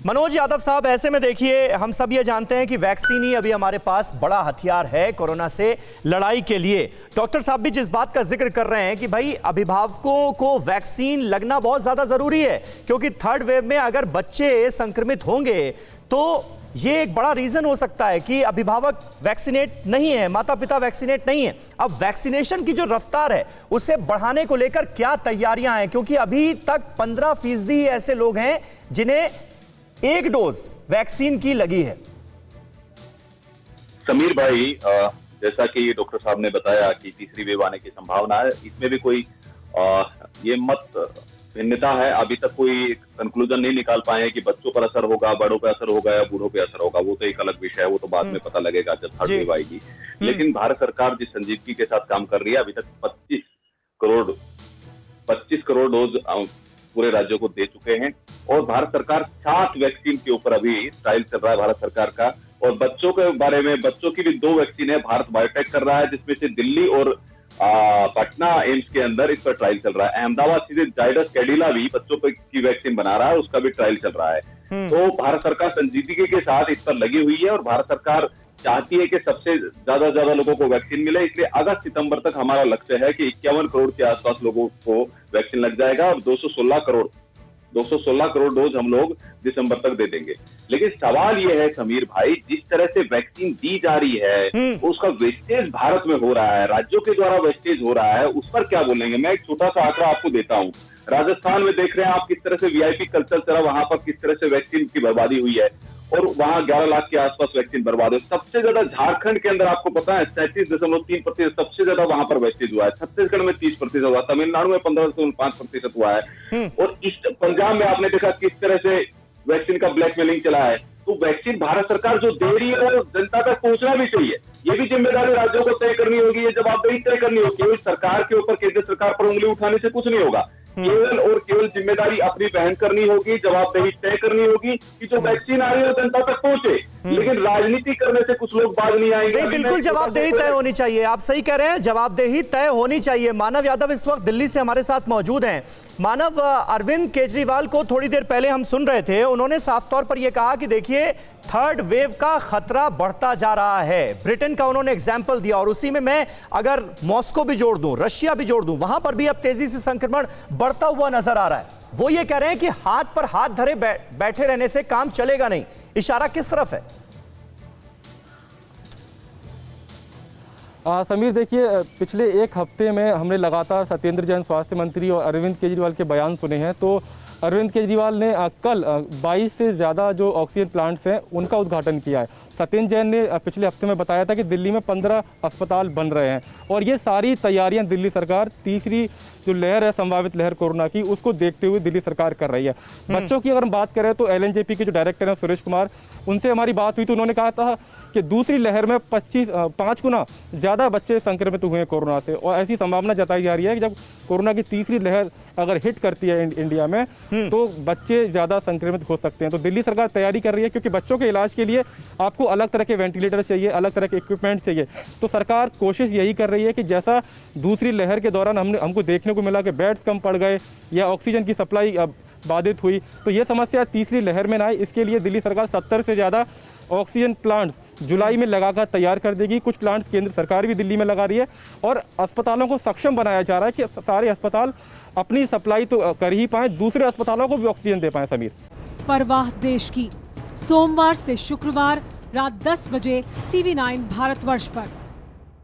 मनोज यादव साहब, ऐसे में देखिए, हम सब ये जानते हैं कि वैक्सीन ही अभी हमारे पास बड़ा हथियार है कोरोना से लड़ाई के लिए। डॉक्टर साहब भी जिस बात का जिक्र कर रहे हैं कि भाई अभिभावकों को वैक्सीन लगना बहुत ज्यादा जरूरी है, क्योंकि थर्ड वेव में अगर बच्चे संक्रमित होंगे तो ये एक बड़ा रीजन हो सकता है कि अभिभावक वैक्सीनेट नहीं है, माता पिता वैक्सीनेट नहीं है। अब वैक्सीनेशन की जो रफ्तार है उसे बढ़ाने को लेकर क्या तैयारियां हैं, क्योंकि अभी तक 15% ही ऐसे लोग हैं जिन्हें एक डोज वैक्सीन की लगी है। समीर भाई, जैसा कि डॉक्टर साहब ने बताया कि तीसरी वेव आने की संभावना है, इसमें भी कोई ये मत भिन्नता है। अभी तक कोई कंक्लूजन नहीं निकाल पाए हैं कि बच्चों पर असर होगा, बड़ों पर असर होगा या बूढ़ों पे असर होगा। वो तो एक अलग विषय है, वो तो बाद में पता लगेगा जब थर्ड वेव आएगी। लेकिन भारत सरकार जिस संजीदगी के साथ काम कर रही है, अभी तक 25 करोड़ डोज पूरे राज्यों को दे चुके हैं और भारत सरकार 7 वैक्सीन के ऊपर अभी ट्रायल चल रहा है भारत सरकार का। और बच्चों के बारे में, बच्चों की भी 2 वैक्सीन है, भारत बायोटेक कर रहा है, जिसमें से दिल्ली और पटना एम्स के अंदर इस पर ट्रायल चल रहा है। अहमदाबाद सीधे जाइडस कैडिला भी बच्चों की वैक्सीन बना रहा है, उसका भी ट्रायल चल रहा है। तो भारत सरकार संजीदगी के साथ इस पर लगी हुई है और भारत सरकार चाहती है कि सबसे ज्यादा लोगों को वैक्सीन मिले। इसलिए अगस्त सितंबर तक हमारा लक्ष्य है कि 51 करोड़ के आसपास लोगों को वैक्सीन लग जाएगा और 216 करोड़ डोज हम लोग दिसंबर तक दे देंगे। लेकिन सवाल यह है समीर भाई, जिस तरह से वैक्सीन दी जा रही है उसका वेस्टेज भारत में हो रहा है, राज्यों के द्वारा वेस्टेज हो रहा है, उस पर क्या बोलेंगे? मैं एक छोटा सा आंकड़ा आपको देता हूं। राजस्थान में देख रहे हैं आप किस तरह से वीआईपी कल्चर चला, वहां पर किस तरह से वैक्सीन की बर्बादी हुई है और वहां 11 लाख के आसपास वैक्सीन बर्बाद है। सबसे ज्यादा झारखंड के अंदर आपको पता है 37.3% सबसे ज्यादा वहां पर वेस्टेज हुआ है। छत्तीसगढ़ में 30% हुआ, तमिलनाडु में 15.5% हुआ है और पंजाब में आपने देखा किस तरह से वैक्सीन का ब्लैकमेलिंग चला है। तो वैक्सीन भारत सरकार जो दे रही है वो जनता तक पहुंचना भी चाहिए। ये भी जिम्मेदारी राज्यों को तय करनी होगी, ये जवाबदेही तय करनी होगी। केवल सरकार के ऊपर, केंद्र सरकार पर उंगली उठाने से कुछ नहीं होगा। केवल जिम्मेदारी अपनी वहन करनी होगी, जवाबदेही तय करनी होगी कि जो वैक्सीन आ रही है वो जनता तक पहुंचे। लेकिन राजनीति करने से कुछ लोग बाज नहीं आएंगे। बिल्कुल जवाबदेही तय होनी चाहिए, आप सही कह रहे हैं, जवाबदेही तय होनी चाहिए। मानव यादव इस वक्त दिल्ली से हमारे साथ मौजूद हैं। मानव, अरविंद केजरीवाल को थोड़ी देर पहले हम सुन रहे थे, उन्होंने साफ तौर पर यह कहा कि देखिए थर्ड वेव का खतरा बढ़ता जा रहा है। ब्रिटेन का उन्होंने एग्जाम्पल दिया और उसी में मैं अगर मॉस्को भी जोड़ दूं, रशिया भी जोड़ दूं, वहां पर भी अब तेजी से संक्रमण बढ़ता हुआ नजर आ रहा है। वो ये कह रहे हैं कि हाथ पर हाथ धरे बैठे रहने से काम चलेगा नहीं। इशारा किस तरफ है? समीर, देखिए, पिछले एक हफ्ते में हमने लगातार सत्येंद्र जैन स्वास्थ्य मंत्री और अरविंद केजरीवाल के बयान सुने हैं। तो अरविंद केजरीवाल ने कल 22 से ज़्यादा जो ऑक्सीजन प्लांट्स हैं उनका उद्घाटन किया है। सत्येंद्र जैन ने पिछले हफ्ते में बताया था कि दिल्ली में 15 अस्पताल बन रहे हैं और ये सारी तैयारियां दिल्ली सरकार तीसरी जो लहर है, संभावित लहर कोरोना की, उसको देखते हुए दिल्ली सरकार कर रही है। बच्चों की अगर हम बात करें तो एलएनजेपी के जो डायरेक्टर हैं सुरेश कुमार, उनसे हमारी बात हुई तो उन्होंने कहा था कि दूसरी लहर में 5 गुना ज़्यादा बच्चे संक्रमित हुए हैं कोरोना से और ऐसी संभावना जताई जा रही है कि जब कोरोना की तीसरी लहर अगर हिट करती है इंडिया में तो बच्चे ज़्यादा संक्रमित हो सकते हैं। तो दिल्ली सरकार तैयारी कर रही है, क्योंकि बच्चों के इलाज के लिए आपको अलग तरह के वेंटिलेटर चाहिए, अलग तरह के इक्विपमेंट चाहिए। तो सरकार कोशिश यही कर रही है कि जैसा दूसरी लहर के दौरान हमको देखने को मिला कि बेड्स कम पड़ गए या ऑक्सीजन की सप्लाई बाधित हुई, तो ये समस्या तीसरी लहर में ना आए, इसके लिए दिल्ली सरकार 70 से ज़्यादा ऑक्सीजन प्लांट्स जुलाई में लगाकर तैयार कर देगी। कुछ प्लांट्स केंद्र सरकार भी दिल्ली में लगा रही है और अस्पतालों को सक्षम बनाया जा रहा है कि सारे अस्पताल अपनी सप्लाई तो कर ही पाएं, दूसरे अस्पतालों को भी ऑक्सीजन दे पाएं। समीर, परवाह देश की, सोमवार से शुक्रवार रात 10 बजे TV9 भारतवर्ष पर।